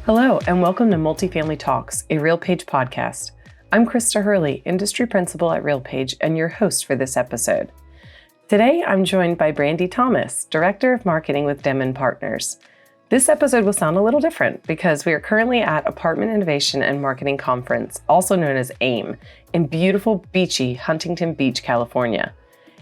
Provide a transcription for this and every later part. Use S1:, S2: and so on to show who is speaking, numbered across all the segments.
S1: Hello, and welcome to Multifamily Talks, a RealPage podcast. I'm Krista Hurley, Industry Principal at RealPage, and your host for this episode. Today, I'm joined by Brandie Thomas, Director of Marketing with Denman Partners. This episode will sound a little different because we are currently at Apartment Innovation and Marketing Conference, also known as AIM, in beautiful, beachy Huntington Beach, California.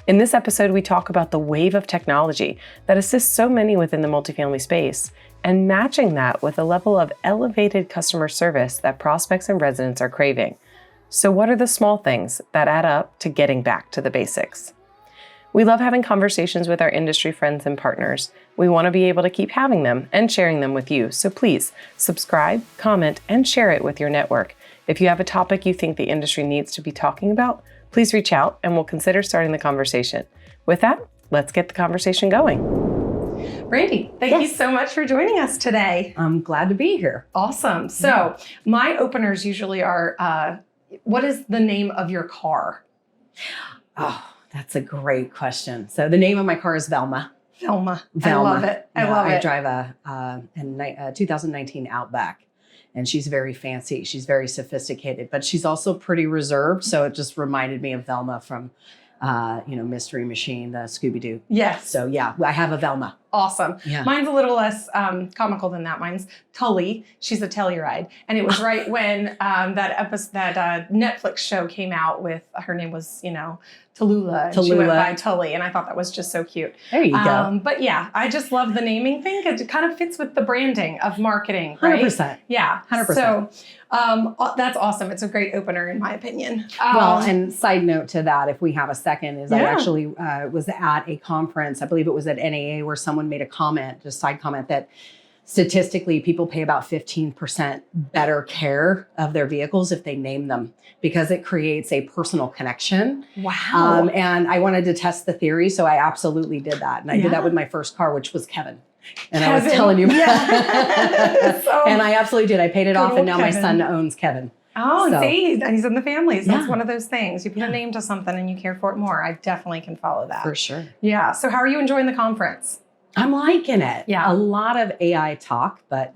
S1: In this episode, we talk about the wave of technology that assists so many within the multifamily space, and matching that with a level of elevated customer service that prospects and residents are craving. So what are the small things that add up to getting back to the basics? We love having conversations with our industry friends and partners. We want to be able to keep having them and sharing them with you. So please subscribe, comment, and share it with your network. If you have a topic you think the industry needs to be talking about, please reach out and we'll consider starting the conversation. With that, let's get the conversation going. Brandie, thank you so much for joining us today.
S2: I'm glad to be here.
S1: Awesome. So my openers usually are, what is the name of your car?
S2: Oh, that's a great question. So the name of my car is Velma.
S1: Velma. I love it.
S2: I drive a 2019 Outback, and she's very fancy. She's very sophisticated, but she's also pretty reserved. So it just reminded me of Velma from, Mystery Machine, the Scooby-Doo.
S1: Yes.
S2: So yeah, I have a Velma.
S1: Awesome.
S2: Yeah.
S1: Mine's a little less comical than that. Mine's Tully. She's a Telluride. And it was right when that Netflix show came out with, her name was, Tallulah. And she went by Tully. And I thought that was just so cute.
S2: There you go.
S1: But yeah, I just love the naming thing. It kind of fits with the branding of marketing, right?
S2: 100%.
S1: Yeah.
S2: 100%.
S1: So that's awesome. It's a great opener in my opinion.
S2: Well, and side note to that, if we have a second, is I actually was at a conference, I believe it was at NAA, where someone made a comment, just side comment, that statistically people pay about 15% better care of their vehicles if they name them, because it creates a personal connection.
S1: Wow.
S2: And I wanted to test the theory, so I absolutely did that. And I did that with my first car, which was Kevin. And I was telling you. Yeah. And I absolutely did. I paid it off, and now my son owns Kevin.
S1: Oh, see, and he's in the family. So that's one of those things. You put a name to something and you care for it more. I definitely can follow that.
S2: For sure.
S1: Yeah. So how are you enjoying the conference?
S2: I'm liking it.
S1: Yeah.
S2: A lot of AI talk, but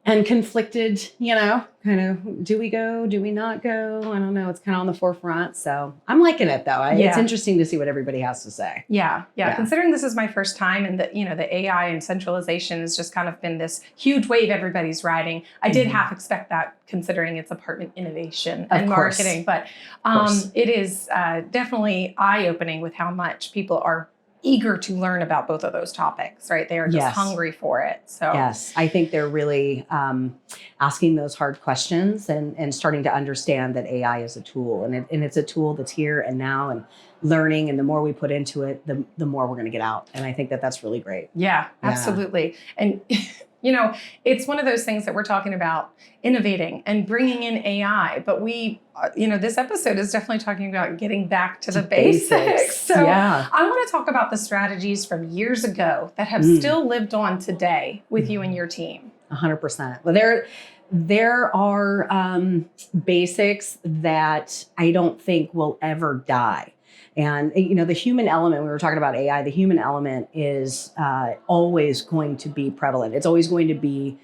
S2: and conflicted, kind of, do we go, do we not go? I don't know. It's kind of on the forefront. So I'm liking it though. It's interesting to see what everybody has to say.
S1: Yeah. Considering this is my first time, and the AI and centralization has just kind of been this huge wave everybody's riding. I did half expect that, considering it's apartment innovation and marketing, but it is definitely eye-opening with how much people are eager to learn about both of those topics, right? They are just hungry for it. So
S2: yes, I think they're really asking those hard questions and starting to understand that AI is a tool, and it's a tool that's here and now and learning. And the more we put into it, the more we're going to get out. And I think that that's really great.
S1: Yeah, absolutely. And it's one of those things that we're talking about innovating and bringing in AI, but this episode is definitely talking about getting back to the basics. So I want to talk about the strategies from years ago that have still lived on today with you and your team.
S2: 100%. Well, there are basics that I don't think will ever die. And, the human element, we were talking about AI, the human element is always going to be prevalent. It's always going to be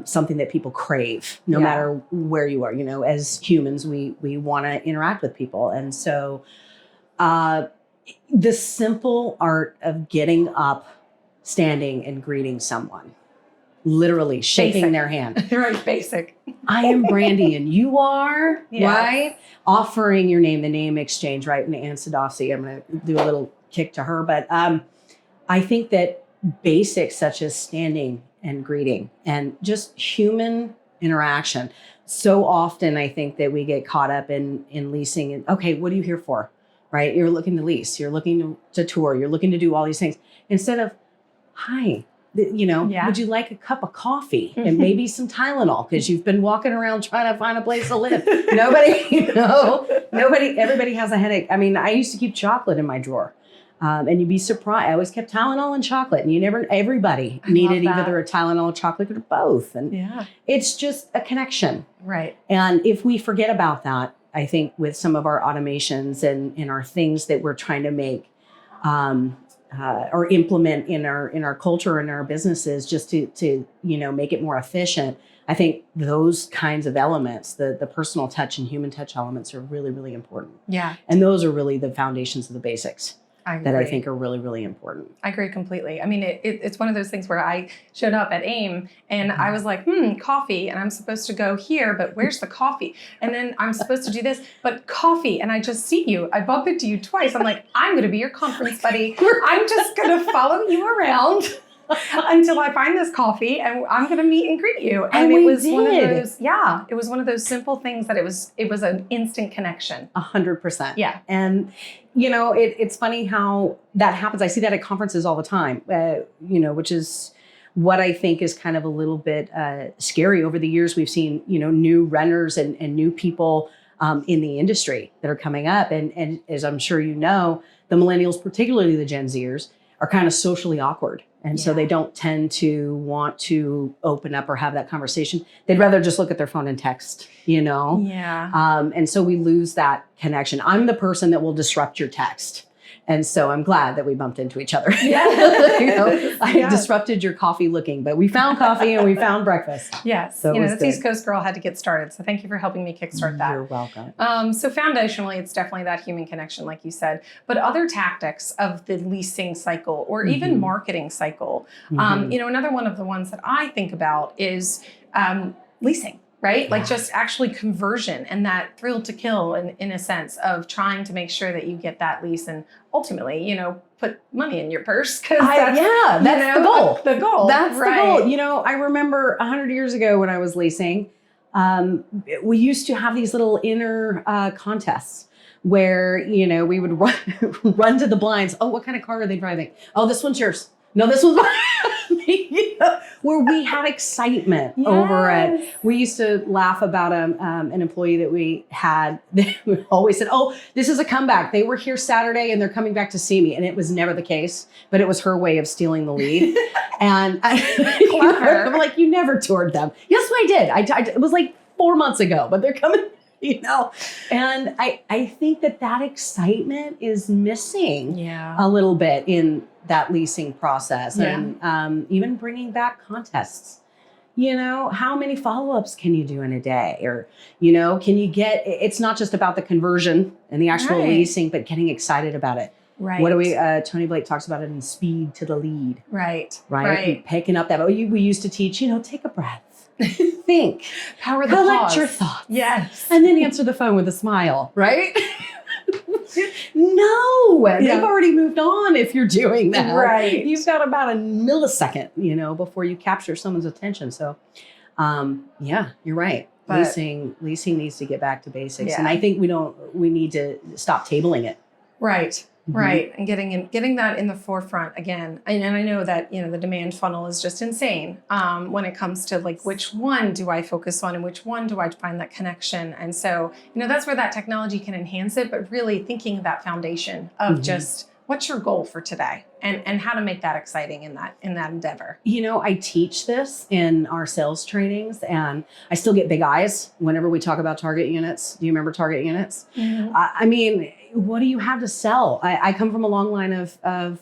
S2: something that people crave, no matter where you are. As humans, we want to interact with people. And so the simple art of getting up, standing, and greeting someone, literally shaking their hand.
S1: Right, basic.
S2: I am Brandie and you are, right? Offering your name, the name exchange, right? And Ann Sadowski, I'm going to do a little kick to her. But I think that basics such as standing and greeting and just human interaction. So often I think that we get caught up in leasing and, okay, what are you here for? Right? You're looking to lease, you're looking to tour, you're looking to do all these things. Instead of, hi, would you like a cup of coffee and maybe some Tylenol? Because you've been walking around trying to find a place to live. Everybody has a headache. I mean, I used to keep chocolate in my drawer. And you'd be surprised. I always kept Tylenol and chocolate, and everybody needed either a Tylenol, chocolate, or both. And it's just a connection.
S1: Right.
S2: And if we forget about that, I think with some of our automations and our things that we're trying to make or implement in our culture and our businesses just to make it more efficient. I think those kinds of elements, the personal touch and human touch elements, are really, really important.
S1: Yeah.
S2: And those are really the foundations of the basics that I
S1: agree.
S2: think are really, really important.
S1: I agree completely. I mean, it's one of those things where I showed up at AIM and I was like, coffee, and I'm supposed to go here, but where's the coffee? And then I'm supposed to do this, but coffee, and I just see you. I bump into you twice. I'm like, I'm going to be your conference buddy. I'm just going to follow you around until I find this coffee, and I'm going to meet and greet you. And it was one of those, it was one of those simple things that it was an instant connection.
S2: 100%.
S1: Yeah.
S2: And, it's funny how that happens. I see that at conferences all the time, which is what I think is kind of a little bit scary. Over the years, we've seen, new runners and new people in the industry that are coming up. And as I'm sure you know, the millennials, particularly the Gen Zers, are kind of socially awkward. And so they don't tend to want to open up or have that conversation. They'd rather just look at their phone and text,
S1: Yeah.
S2: And so we lose that connection. I'm the person that will disrupt your text. And so I'm glad that we bumped into each other.
S1: Yeah.
S2: I disrupted your coffee looking, but we found coffee and we found breakfast.
S1: Yes.
S2: So
S1: this East Coast girl had to get started. So thank you for helping me kickstart that.
S2: You're welcome.
S1: So foundationally, it's definitely that human connection, like you said, but other tactics of the leasing cycle or even marketing cycle. Another one of the ones that I think about is leasing. Right? Yeah. Like just actually conversion and that thrill to kill in a sense of trying to make sure that you get that lease and ultimately, put money in your purse. That's
S2: the goal.
S1: The goal.
S2: That's the goal. I remember 100 years ago when I was leasing, we used to have these little inner contests where, we would run to the blinds. Oh, what kind of car are they driving? Oh, this one's yours. No, this one's mine. Where we had excitement over it. We used to laugh about an employee that we had that always said, oh, this is a comeback. They were here Saturday and they're coming back to see me. And it was never the case, but it was her way of stealing the lead. And I'm like, you never toured them. Yes, I did. It was like 4 months ago, but they're coming. And I think that excitement is missing a little bit in that leasing process and even bringing back contests. How many follow-ups can you do in a day? Or, can you get, it's not just about the conversion and the actual leasing, but getting excited about it.
S1: Right.
S2: What do we, Tony Blake talks about it in Speed to the Lead.
S1: Right.
S2: Picking up that, we used to teach, take a breath. Think.
S1: Power the
S2: collect
S1: pause.
S2: your thoughts.
S1: Yes.
S2: And then answer the phone with a smile, right? No, they've already moved on if you're doing that.
S1: Right.
S2: You've got about a millisecond, before you capture someone's attention. So, you're right. But leasing needs to get back to basics. And I think we need to stop tabling it.
S1: Right. Right. And getting that in the forefront again. And I know that, the demand funnel is just insane when it comes to like, which one do I focus on and which one do I find that connection? And so, that's where that technology can enhance it, but really thinking of that foundation of just what's your goal for today and how to make that exciting in that endeavor.
S2: I teach this in our sales trainings and I still get big eyes whenever we talk about target units. Do you remember target units?
S1: Mm-hmm.
S2: I mean, what do you have to sell? I come from a long line of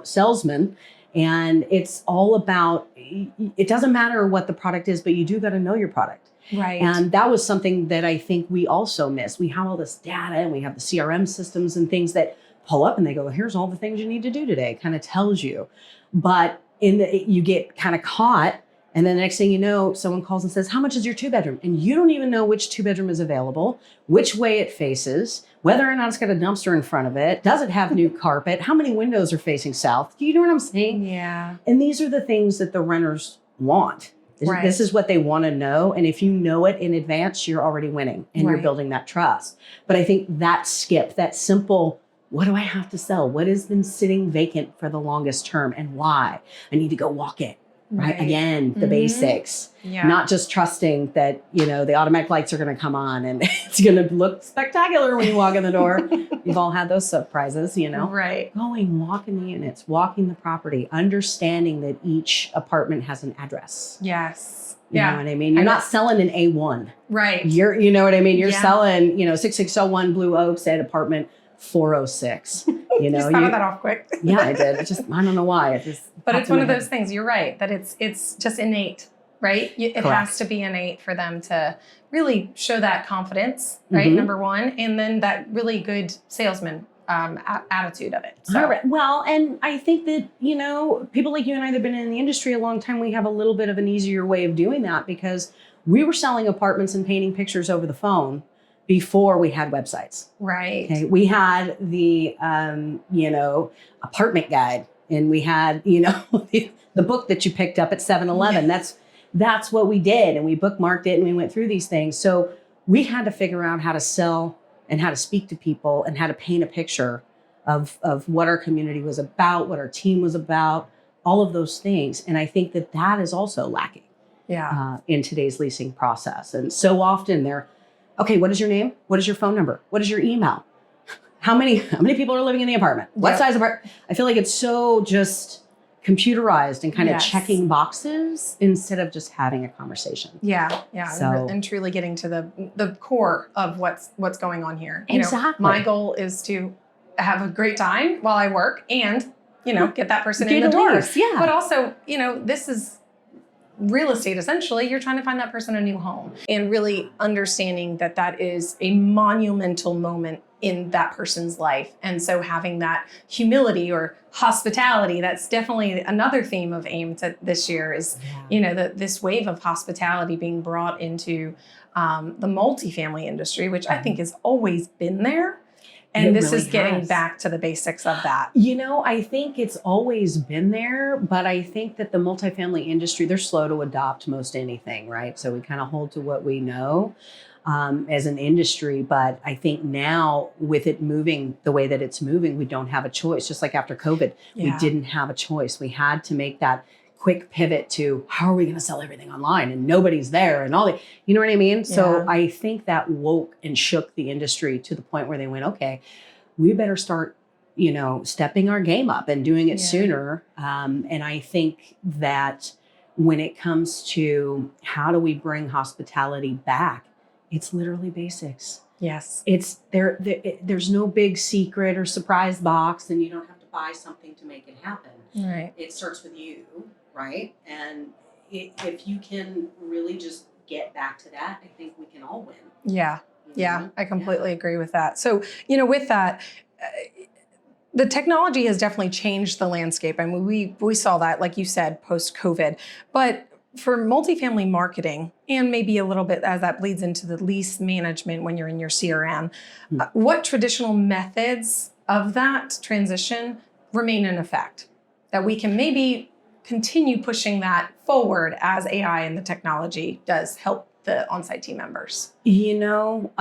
S2: salesmen, and it's all about, it doesn't matter what the product is, but you do got to know your product.
S1: Right.
S2: And that was something that I think we also miss. We have all this data and we have the CRM systems and things that pull up and they go, here's all the things you need to do today. It kind of tells you, but you get kind of caught. And then the next thing you know, someone calls and says, how much is your 2-bedroom? And you don't even know which 2-bedroom is available, which way it faces, whether or not it's got a dumpster in front of it. Does it have new carpet? How many windows are facing south? Do you know what I'm saying?
S1: Yeah.
S2: And these are the things that the renters want. This is what they want to know. And if you know it in advance, you're already winning and you're building that trust. But I think that simple, what do I have to sell? What has been sitting vacant for the longest term and why? I need to go walk it. Right. Again, the basics, not just trusting that, the automatic lights are going to come on and it's going to look spectacular when you walk in the door. You've all had those surprises,
S1: Right.
S2: Walking the units, walking the property, understanding that each apartment has an address.
S1: Yes.
S2: You know what I mean? You're not selling an A1.
S1: Right.
S2: You know what I mean? You're selling, 6601 Blue Oaks at apartment 406. You know,
S1: just thought of that off quick.
S2: Yeah, I did. I don't know why.
S1: But it's one of those things. You're right that it's just innate, right? It
S2: Correct.
S1: has to be innate for them to really show that confidence, right?
S2: Mm-hmm.
S1: Number one, and then that really good salesman attitude of it. So.
S2: Well, and I think that, you know, people like you and I that have been in the industry a long time, we have a little bit of an easier way of doing that because we were selling apartments and painting pictures over the phone before we had websites.
S1: Right.
S2: Okay. We had the, you know, apartment guide, and we had, you know, the book that you picked up at 7-Eleven. That's what we did. And we bookmarked it and we went through these things. So we had to figure out how to sell and how to speak to people and how to paint a picture of what our community was about, what our team was about, all of those things. And I think that is also lacking in today's leasing process. And so often okay, what is your name? What is your phone number? What is your email? How many people are living in the apartment? What size apartment? I feel like it's so just computerized and kind of checking boxes instead of just having a conversation.
S1: Yeah.
S2: So,
S1: and truly getting to the core of what's going on here.
S2: Exactly.
S1: My goal is to have a great time while I work and, you know, get that person in the door.
S2: Yeah.
S1: But also, you know, this is real estate. Essentially, you're trying to find that person a new home and really understanding that is a monumental moment in that person's life. And so having that humility or hospitality, that's definitely another theme of AIM this year is, you know, this wave of hospitality being brought into the multifamily industry, which I think has always been there. And this is getting back to the basics of that.
S2: You know, I think it's always been there, but I think that the multifamily industry, they're slow to adopt most anything, right? So we kind of hold to what we know as an industry. But I think now with it moving the way that it's moving, we don't have a choice. Just like after COVID, we didn't have a choice. We had to make that quick pivot to how are we going to sell everything online and nobody's there and all that, you know what I mean? Yeah. So I think that woke and shook the industry to the point where they went, okay, we better start, you know, stepping our game up and doing it sooner. And I think that when it comes to how do we bring hospitality back, it's literally basics.
S1: Yes.
S2: It's there's no big secret or surprise box and you don't have to buy something to make it happen.
S1: Right.
S2: It starts with you. Right. And if you can really just get back to that, I think we can all win.
S1: Yeah. Yeah. I completely agree with that. So, you know, with that, the technology has definitely changed the landscape. I mean, we saw that, like you said, post-COVID. But for multifamily marketing, and maybe a little bit as that bleeds into the lease management when you're in your CRM, what traditional methods of that transition remain in effect that we can maybe continue pushing that forward as AI and the technology does help the on-site team members?
S2: You know,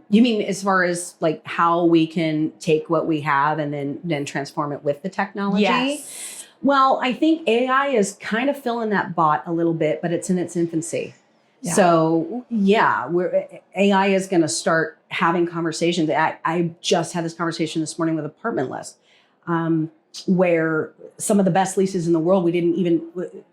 S2: you mean as far as like how we can take what we have and then transform it with the technology?
S1: Yes.
S2: Well, I think AI is kind of filling that bot a little bit, but it's in its infancy.
S1: Yeah.
S2: So AI is going to start having conversations. I just had this conversation this morning with Apartment List. Where some of the best leases in the world,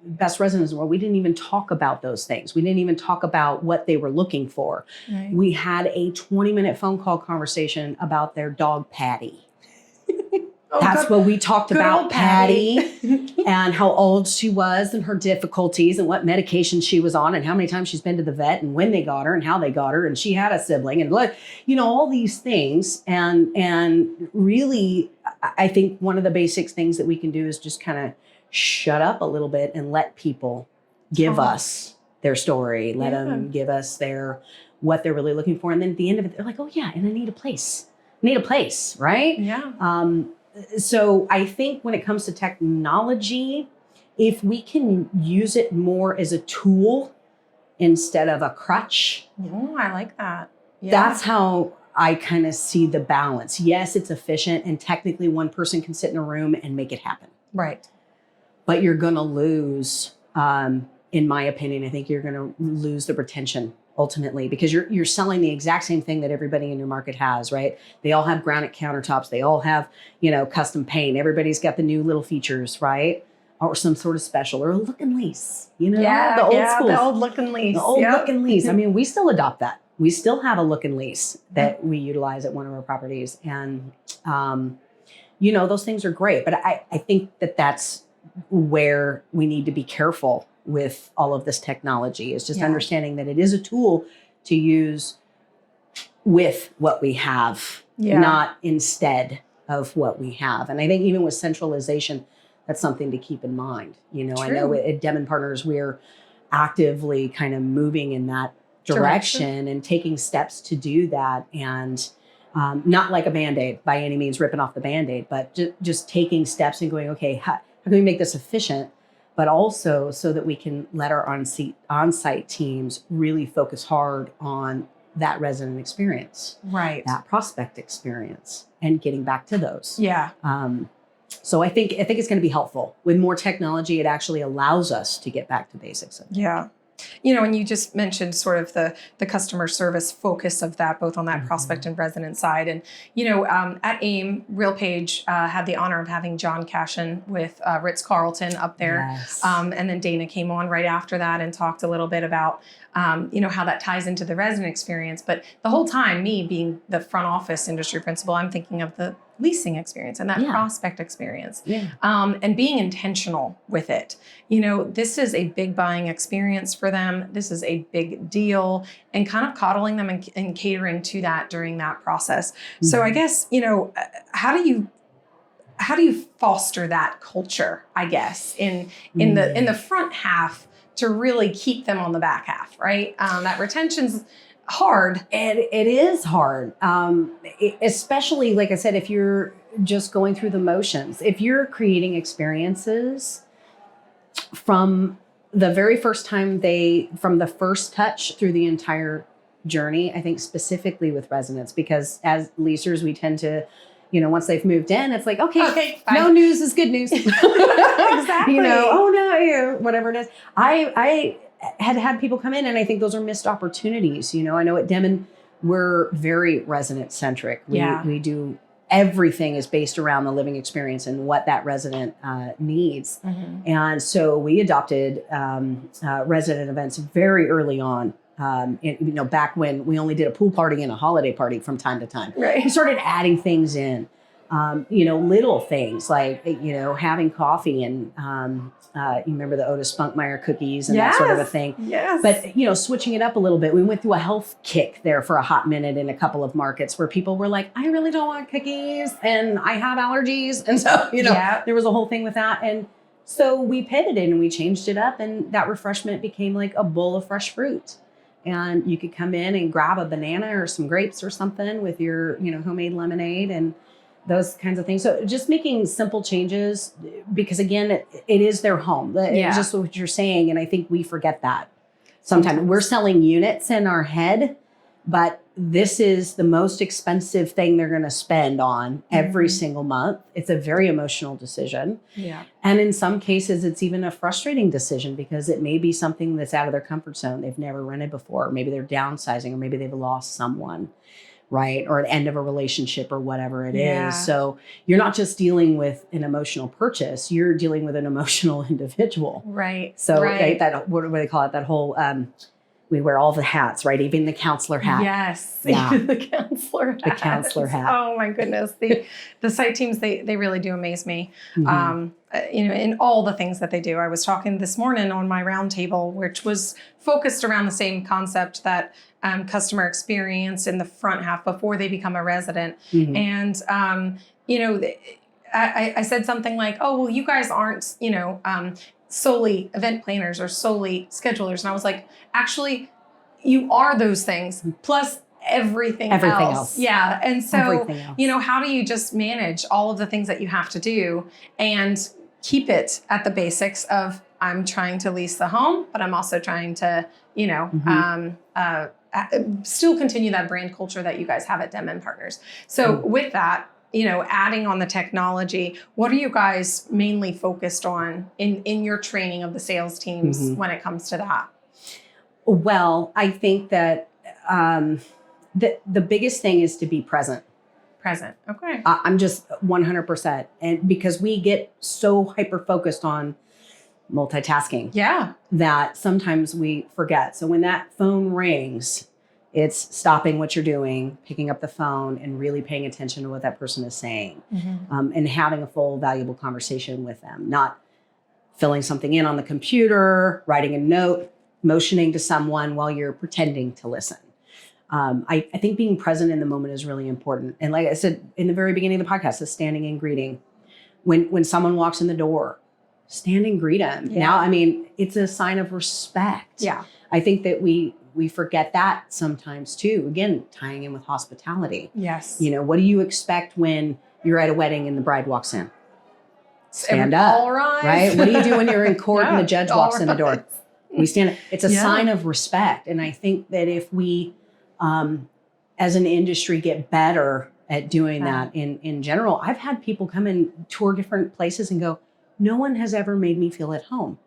S2: best residents in the world, we didn't even talk about those things. We didn't even talk about what they were looking for. Right. We had a 20-minute phone call conversation about their dog, Patty. That's what we talked about, Patty, and how old she was and her difficulties and what medication she was on and how many times she's been to the vet and when they got her and how they got her. And she had a sibling and, you know, all these things. And really, I think one of the basic things that we can do is just kind of shut up a little bit and let people give us their story, let them give us what they're really looking for. And then at the end of it, they're like, oh yeah, and I need a place, right?
S1: Yeah.
S2: So I think when it comes to technology, if we can use it more as a tool instead of a crutch.
S1: Oh, I like that.
S2: Yeah. That's how I kind of see the balance. Yes, it's efficient and technically one person can sit in a room and make it happen.
S1: Right.
S2: But you're going to lose, in my opinion, I think you're going to lose the retention ultimately, because you're selling the exact same thing that everybody in your market has, right? They all have granite countertops. They all have, you know, custom paint. Everybody's got the new little features, right? Or some sort of special or a look and lease, you know?
S1: The old school. The old look and lease.
S2: The old look and lease. I mean, we still adopt that. we still have a look and lease that we utilize at one of our properties. And, those things are great. But I think that that's where we need to be careful with all of this technology, is just understanding that it is a tool to use with what we have, not instead of what we have. And I think even with centralization, that's something to keep in mind.
S1: True.
S2: I know at Dem & Partners, we're actively kind of moving in that direction and taking steps to do that. And not like a Band-Aid by any means, ripping off the Band-Aid, but just taking steps and going, okay, how can we make this efficient, but also so that we can let our on-site teams really focus hard on that resident experience,
S1: right?
S2: That prospect experience, and getting back to those.
S1: Yeah.
S2: So I think it's going to be helpful. With more technology, it actually allows us to get back to basics.
S3: Yeah. And you just mentioned sort of the customer service focus of that, both on that prospect and resident side. And, at AIM, RealPage had the honor of having John Cashin with Ritz-Carlton up there.
S2: Yes.
S3: And then Dana came on right after that and talked a little bit about, how that ties into the resident experience. But the whole time, me being the front office industry principal, I'm thinking of the leasing experience and that prospect experience, and being intentional with it. This is a big buying experience for them. This is a big deal, and kind of coddling them and catering to that during that process. So I guess, how do you foster that culture, I guess, in the front half to really keep them on the back half, right? That retention's hard.
S2: It is hard, especially, like I said, if you're just going through the motions. If you're creating experiences from the very first time from the first touch through the entire journey, I think specifically with residents, because as leasers, we tend to, once they've moved in, it's like, okay, no news is good news.
S3: Exactly.
S2: Oh no, whatever it is. I had people come in, and I think those are missed opportunities. I know at Dem, we're very resident centric. We do everything is based around the living experience and what that resident needs. And so we adopted resident events very early on. Back when we only did a pool party and a holiday party from time to time.
S3: Right.
S2: We started adding things in, little things like, having coffee and, you remember the Otis Spunkmeyer cookies and that sort of a thing.
S3: Yes.
S2: But, switching it up a little bit, we went through a health kick there for a hot minute in a couple of markets where people were like, I really don't want cookies and I have allergies. And so, there was a whole thing with that. And so we pivoted and we changed it up, and that refreshment became like a bowl of fresh fruit. And you could come in and grab a banana or some grapes or something with your, homemade lemonade and those kinds of things. So just making simple changes, because again, it is their home. It's just what you're saying. And I think we forget that sometimes. We're selling units in our head, but this is the most expensive thing they're going to spend on every single month. It's a very emotional decision.
S3: Yeah.
S2: And in some cases, it's even a frustrating decision, because it may be something that's out of their comfort zone. They've never rented before. Or maybe they're downsizing, or maybe they've lost someone, right? Or an end of a relationship, or whatever it is. So you're not just dealing with an emotional purchase, you're dealing with an emotional individual.
S3: Right.
S2: So right, that, what do they call it? That whole, we wear all the hats, right? Even the counselor hat.
S3: Yes.
S2: Yeah.
S3: The counselor hat.
S2: The counselor hat.
S3: Oh my goodness. The site teams, they really do amaze me. In all the things that they do. I was talking this morning on my roundtable, which was focused around the same concept, that customer experience in the front half before they become a resident. And, I said something like, oh, well, you guys aren't, solely event planners or solely schedulers. And I was like, actually, you are those things plus everything else. Yeah. And so, how do you just manage all of the things that you have to do and keep it at the basics of, I'm trying to lease the home, but I'm also trying to, still continue that brand culture that you guys have at Dem & Partners. So with that, adding on the technology, what are you guys mainly focused on in your training of the sales teams when it comes to that?
S2: Well, I think that the biggest thing is to be present.
S3: Present. Okay.
S2: I'm just 100%. And because we get so hyper-focused on multitasking.
S3: Yeah.
S2: That sometimes we forget. So when that phone rings, It's stopping what you're doing, picking up the phone, and really paying attention to what that person is saying, and having a full, valuable conversation with them, not filling something in on the computer, writing a note, motioning to someone while you're pretending to listen. I think being present in the moment is really important. And like I said in the very beginning of the podcast, the standing and greeting. When someone walks in the door, stand and greet them.
S3: Yeah.
S2: Now, I mean, it's a sign of respect.
S3: Yeah.
S2: I think that we forget that sometimes too. Again, tying in with hospitality.
S3: Yes.
S2: You know, what do you expect when you're at a wedding and the bride walks in? Stand up,
S3: all rise.
S2: right? What do you do when you're in court and the judge walks in the door? We stand. It's a
S3: Yeah.
S2: sign of respect. And I think that if we, as an industry, get better at doing that in general, I've had people come and tour different places and go, no one has ever made me feel at home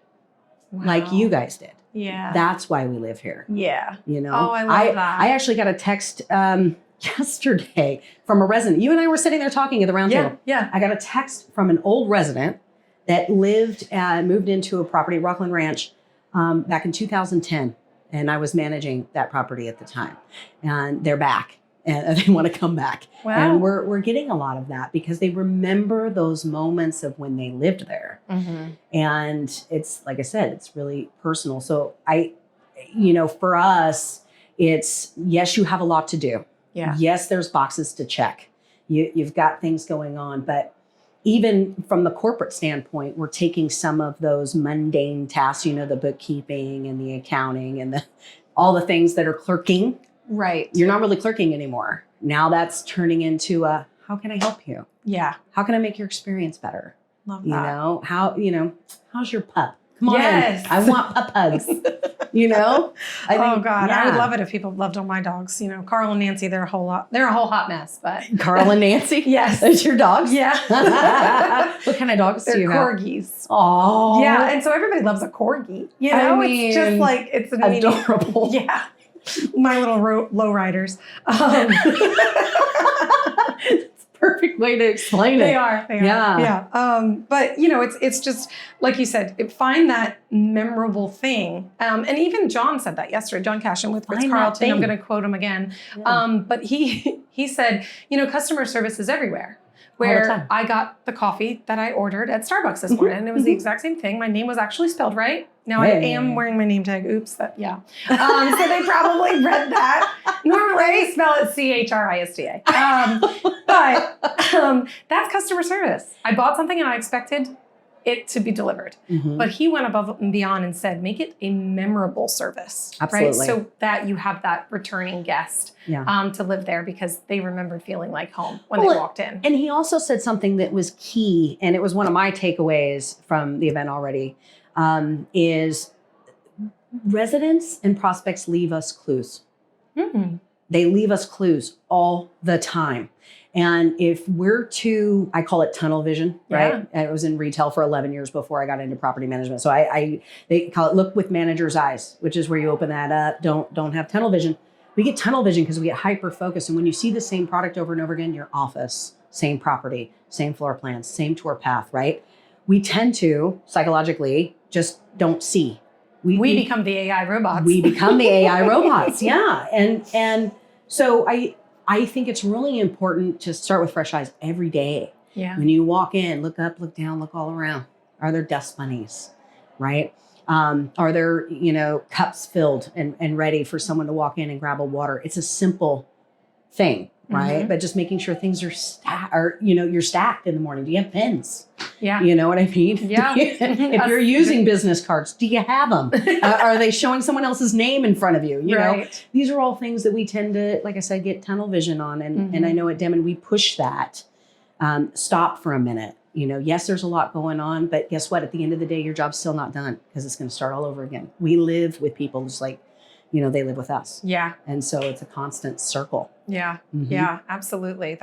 S2: like you guys did.
S3: Yeah.
S2: That's why we live here.
S3: Yeah.
S2: You know,
S3: Oh, I love that.
S2: I actually got a text yesterday from a resident. You and I were sitting there talking at the round table.
S3: Yeah.
S2: I got a text from an old resident that moved into a property, Rockland Ranch, back in 2010. And I was managing that property at the time. And they're back and they want to come back.
S3: Wow.
S2: And we're getting a lot of that because they remember those moments of when they lived there. And it's, like I said, it's really personal. So for us, it's, yes, you have a lot to do.
S3: Yeah.
S2: Yes, there's boxes to check. You've got things going on, but even from the corporate standpoint, we're taking some of those mundane tasks, the bookkeeping and the accounting and all the things that are clerking.
S3: Right.
S2: You're not really clerking anymore. Now that's turning into how can I help you?
S3: Yeah.
S2: How can I make your experience better?
S3: Love that.
S2: How's your pup? Come on
S3: Yes.
S2: in. I want pup hugs. I think,
S3: Oh God, I would
S2: yeah.
S3: love it if people loved all my dogs. Carl and Nancy, they're a whole hot mess, but
S2: Carl and Nancy?
S3: Yes.
S2: That's your dogs?
S3: yeah.
S2: What kind of dogs do
S3: They're
S2: you have?
S3: corgis.
S2: Oh.
S3: Yeah, and so everybody loves a corgi. It's just like it's an
S2: adorable.
S3: Yeah, my little lowriders.
S2: It's a perfect way to explain
S3: They
S2: it.
S3: are.
S2: Yeah.
S3: Yeah. But it's just like you said, find that memorable thing. And even John said that yesterday. John Cashin with Fritz
S2: Find that
S3: Carlton. I'm
S2: thing.
S3: going to quote him again.
S2: Yeah.
S3: But he said, customer service is everywhere.
S2: All the
S3: Where
S2: time.
S3: I got the coffee that I ordered at Starbucks this morning, and it was the exact same thing. My name was actually spelled right. Now I am wearing my name tag. Oops, so they probably read that. Normally I spell it CHRISTA. But that's customer service. I bought something and I expected it to be delivered. But he went above and beyond and said, make it a memorable service.
S2: Absolutely.
S3: Right? So that you have that returning guest to live there because they remembered feeling like home when they walked in.
S2: And he also said something that was key, and it was one of my takeaways from the event already, is residents and prospects leave us clues. They leave us clues all the time. And if we're I call it tunnel vision, right? I was in retail for 11 years before I got into property management. So they call it look with manager's eyes, which is where you open that up. Don't have tunnel vision. We get tunnel vision because we get hyper focused. And when you see the same product over and over again, your office, same property, same floor plans, same tour path, right? We tend to psychologically just don't see. We
S3: become the AI robots.
S2: We become the AI robots. Yeah. And so I think it's really important to start with fresh eyes every day.
S3: Yeah.
S2: When you walk in, look up, look down, look all around. Are there dust bunnies, right? Are there, cups filled and ready for someone to walk in and grab a water? It's a simple thing, right? But just making sure things are you're stacked in the morning. Do you have pens?
S3: Yeah.
S2: You know what I mean?
S3: Yeah.
S2: If you're using business cards, do you have them? Are they showing someone else's name in front of you? You know, these are all things that we tend to, like I said, get tunnel vision on. And I know at Demon, we push that. Stop for a minute. Yes, there's a lot going on, but guess what? At the end of the day, your job's still not done because it's going to start all over again. We live with people just like, they live with us. Yeah. And so it's a constant circle.
S3: Yeah. Yeah, absolutely.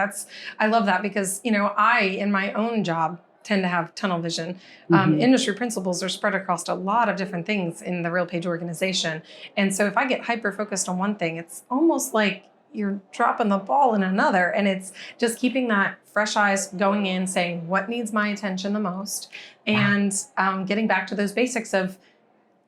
S3: I love that because, I, in my own job, tend to have tunnel vision. Industry principles are spread across a lot of different things in the RealPage organization. And so if I get hyper-focused on one thing, it's almost like you're dropping the ball in another. And it's just keeping that fresh eyes going in, saying what needs my attention the most, and getting back to those basics of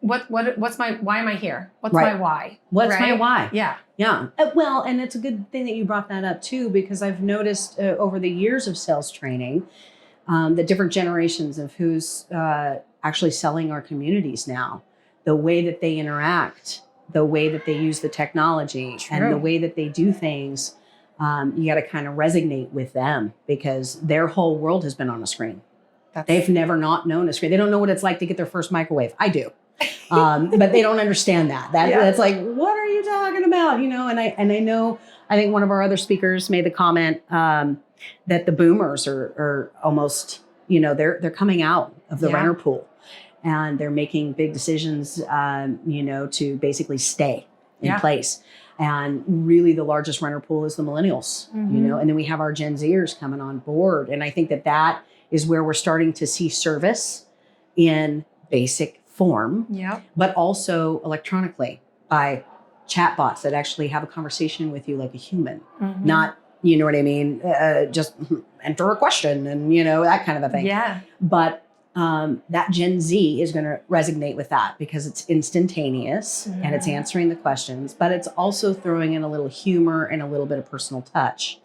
S3: why am I here? What's
S2: Right.
S3: my why?
S2: What's my
S3: Right?
S2: why?
S3: Yeah.
S2: Yeah. Well, and it's a good thing that you brought that up too, because I've noticed over the years of sales training, the different generations of who's actually selling our communities now, the way that they interact, the way that they use the technology, and the
S3: True.
S2: way that they do things, you got to kind of resonate with them because their whole world has been on a screen. They've never not known a screen. They don't know what it's like to get their first microwave. I do. But they don't understand that. That's like, what are you talking about? You know, and I know, I think one of our other speakers made the comment that the boomers are almost, you know, they're coming out of the renter pool and they're making big decisions, you know, to basically stay in place. And really the largest renter pool is the millennials, you know, and then we have our Gen Zers coming on board. And I think that is where we're starting to see service in basic form, but also electronically by chatbots that actually have a conversation with you like a human, not, you know what I mean? Just enter a question and, you know, that kind of a thing.
S3: Yeah.
S2: But that Gen Z is going to resonate with that because it's instantaneous and it's answering the questions, but it's also throwing in a little humor and a little bit of personal touch.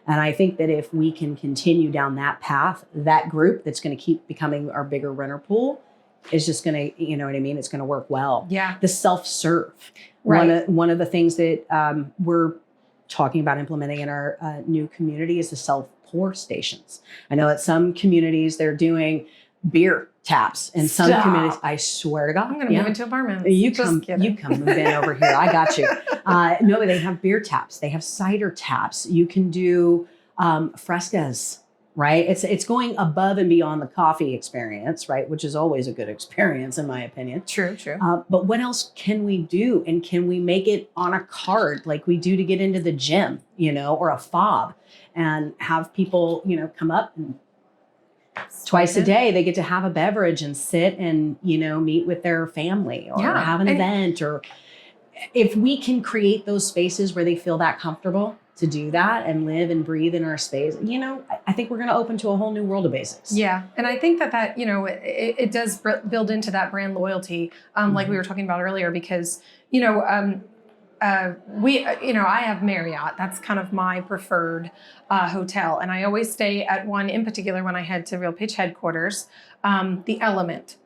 S2: And I think that if we can continue down that path, that group that's going to keep becoming our bigger renter pool is just going to, you know what I mean? It's going to work well.
S3: Yeah.
S2: The self-serve.
S3: Right.
S2: One of the things that we're talking about implementing in our new community is the self-pour stations. I know at some communities they're doing beer taps. In some communities, I swear to God.
S3: I'm going to move into apartments.
S2: You come move in over here. I got you. No, they have beer taps. They have cider taps. You can do frescas, right? It's going above and beyond the coffee experience, right? Which is always a good experience, in my opinion.
S3: True.
S2: But what else can we do? And can we make it on a card like we do to get into the gym, you know, or a fob, and have people, you know, come up and twice a day they get to have a beverage and sit and, you know, meet with their family or have an event. Or if we can create those spaces where they feel that comfortable to do that and live and breathe in our space, you know, I think we're going to open to a whole new world of basics.
S3: Yeah. And I think that, you know, it does build into that brand loyalty, like we were talking about earlier, because, you know, I have Marriott. That's kind of my preferred hotel. And I always stay at one in particular when I head to RealPage headquarters, the Element.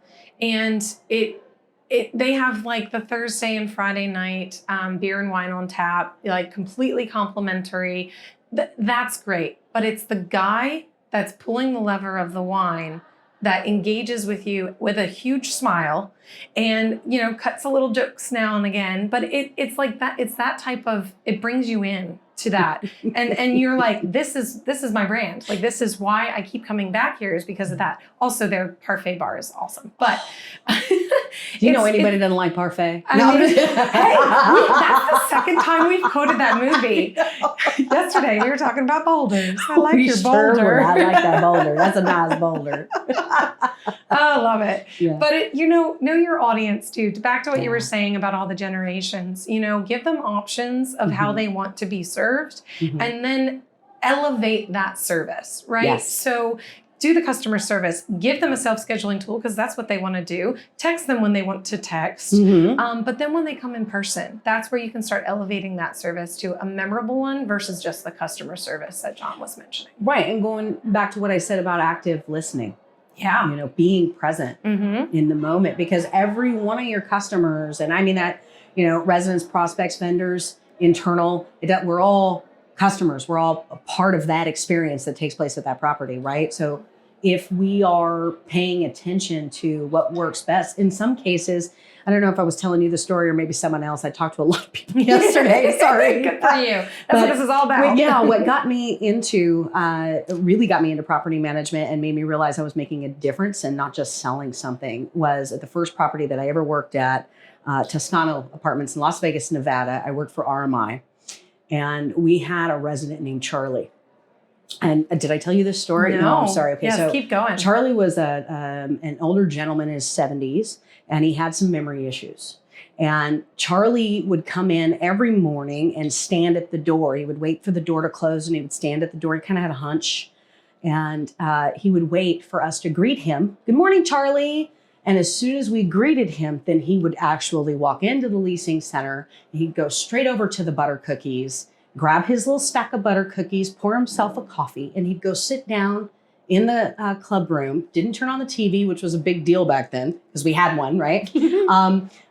S3: And they have like the Thursday and Friday night beer and wine on tap, like completely complimentary. That's great. But it's the guy that's pulling the lever of the wine that engages with you with a huge smile and, you know, cuts a little jokes now and again. But it's like that. It's that type of, it brings you in to that. And you're like, this is my brand. Like, this is why I keep coming back here, is because of that. Also, their parfait bar is awesome. But
S2: do you know anybody that doesn't like parfait?
S3: I mean, hey, that's the second time we've quoted that movie. Yesterday, we were talking about boulders. I like your boulder.
S2: I like that boulder. That's a nice boulder.
S3: I love it.
S2: Yeah.
S3: But you know your audience too. Back to what you were saying about all the generations, you know, give them options of how they want to be served, and then elevate that service, right?
S2: Yes.
S3: So do the customer service, give them a self-scheduling tool because that's what they want to do. Text them when they want to text. But then when they come in person, that's where you can start elevating that service to a memorable one versus just the customer service that John was mentioning.
S2: Right. And going back to what I said about active listening.
S3: Yeah.
S2: You know, being present in the moment, because every one of your customers, and I mean that, you know, residents, prospects, vendors, internal, we're all customers. We're all a part of that experience that takes place at that property, right? So if we are paying attention to what works best, in some cases, I don't know if I was telling you the story or maybe someone else. I talked to a lot of people yesterday. Sorry.
S3: Good for you. That's what this is all about.
S2: Yeah, what really got me into property management and made me realize I was making a difference and not just selling something was at the first property that I ever worked at, Toscano Apartments in Las Vegas, Nevada. I worked for RMI, and we had a resident named Charlie. And did I tell you this story? No, I'm sorry. Okay,
S3: yes,
S2: so
S3: keep going.
S2: Charlie was an older gentleman in his 70s, and he had some memory issues. And Charlie would come in every morning and stand at the door. He would wait for the door to close, and he would stand at the door. He kind of had a hunch, and he would wait for us to greet him. Good morning, Charlie. And as soon as we greeted him, then he would actually walk into the leasing center. And he'd go straight over to the butter cookies, grab his little stack of butter cookies, pour himself a coffee, and he'd go sit down in the club room. Didn't turn on the TV, which was a big deal back then because we had one, right?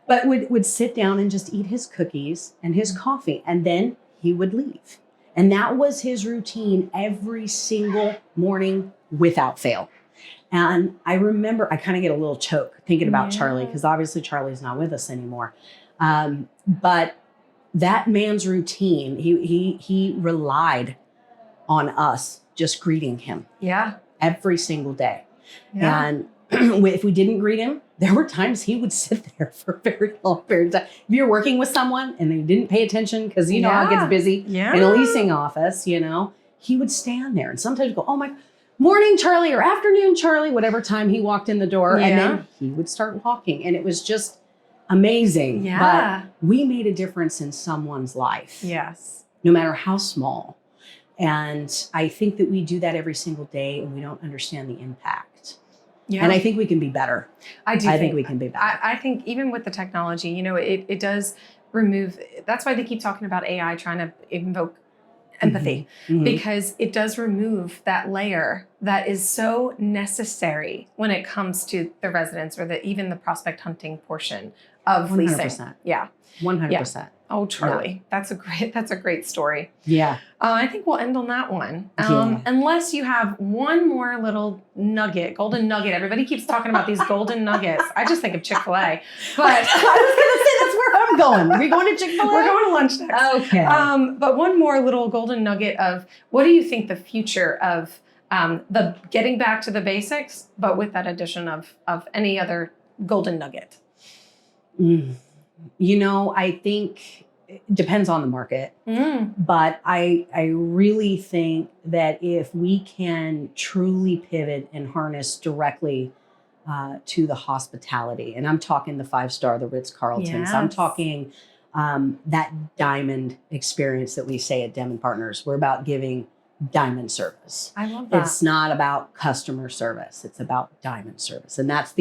S2: But would sit down and just eat his cookies and his coffee, and then he would leave. And that was his routine every single morning without fail. And I remember I kind of get a little choke thinking about Charlie, because obviously Charlie's not with us anymore. But that man's routine, he relied on us just greeting him.
S3: Yeah.
S2: Every single day.
S3: Yeah.
S2: And if we didn't greet him, there were times he would sit there for a very long period of time. If you're working with someone and they didn't pay attention, because you know how it gets busy in a leasing office, you know, he would stand there and sometimes go, oh my, morning, Charlie, or afternoon, Charlie, whatever time he walked in the door. And then he would start walking. And it was just amazing.
S3: Yeah.
S2: But we made a difference in someone's life.
S3: Yes.
S2: No matter how small. And I think that we do that every single day and we don't understand the impact. Yeah. And I think we can be better. I think we can be better.
S3: I think even with the technology, you know, it does remove, that's why they keep talking about AI trying to invoke empathy, because it does remove that layer that is so necessary when it comes to the residents or even the prospect hunting portion of 100%. Leasing. Yeah.
S2: 100%.
S3: Yeah. Oh, Charlie, that's a great story.
S2: Yeah.
S3: I think we'll end on that one. Unless you have one more little nugget, golden nugget. Everybody keeps talking about these golden nuggets. I just think of Chick-fil-A. But
S2: I was going to say that's where I'm going. Are we going to Chick-fil-A?
S3: We're going to lunch next.
S2: Okay.
S3: But one more little golden nugget of what do you think the future of the getting back to the basics, but with that addition of any other golden nugget?
S2: You know, I think it depends on the market, but I really think that if we can truly pivot and harness directly to the hospitality, and I'm talking the 5-star, the Ritz-Carltons, I'm talking that diamond experience that we say at Dem & Partners. We're about giving diamond service.
S3: I love that.
S2: It's not about customer service. It's about diamond service. And that's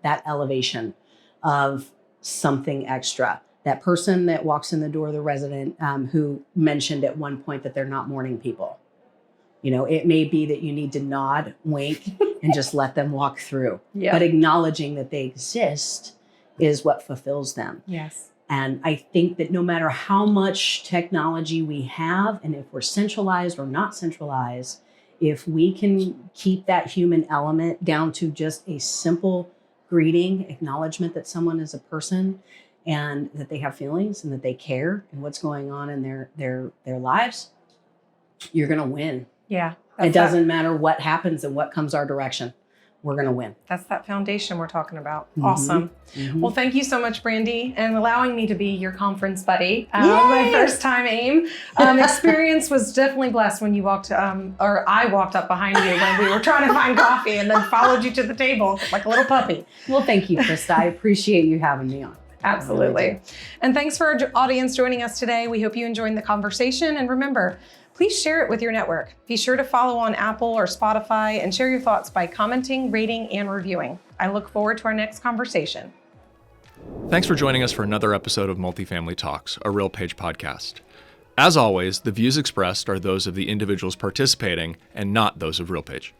S2: that elevation of something extra. That person that walks in the door, the resident who mentioned at one point that they're not morning people. You know, it may be that you need to nod, wink, and just let them walk through. Yep. But acknowledging that they exist is what fulfills them.
S3: Yes.
S2: And I think that no matter how much technology we have, and if we're centralized or not centralized, if we can keep that human element down to just a simple greeting, acknowledgement that someone is a person and that they have feelings and that they care and what's going on in their lives, you're going to win.
S3: Yeah.
S2: It doesn't matter what happens and what comes our direction. We're going to win.
S3: That's that foundation we're talking about. Awesome. Well, thank you so much, Brandie, and allowing me to be your conference buddy. My first time AIM experience was definitely blessed when you walked, or I walked up behind you when we were trying to find coffee and then followed you to the table like a little puppy.
S2: Well, thank you, Krista. I appreciate you having me on.
S3: Absolutely. And thanks for our audience joining us today. We hope you enjoyed the conversation. And remember, please share it with your network. Be sure to follow on Apple or Spotify and share your thoughts by commenting, rating, and reviewing. I look forward to our next conversation.
S4: Thanks for joining us for another episode of Multifamily Talks, a RealPage podcast. As always, the views expressed are those of the individuals participating and not those of RealPage.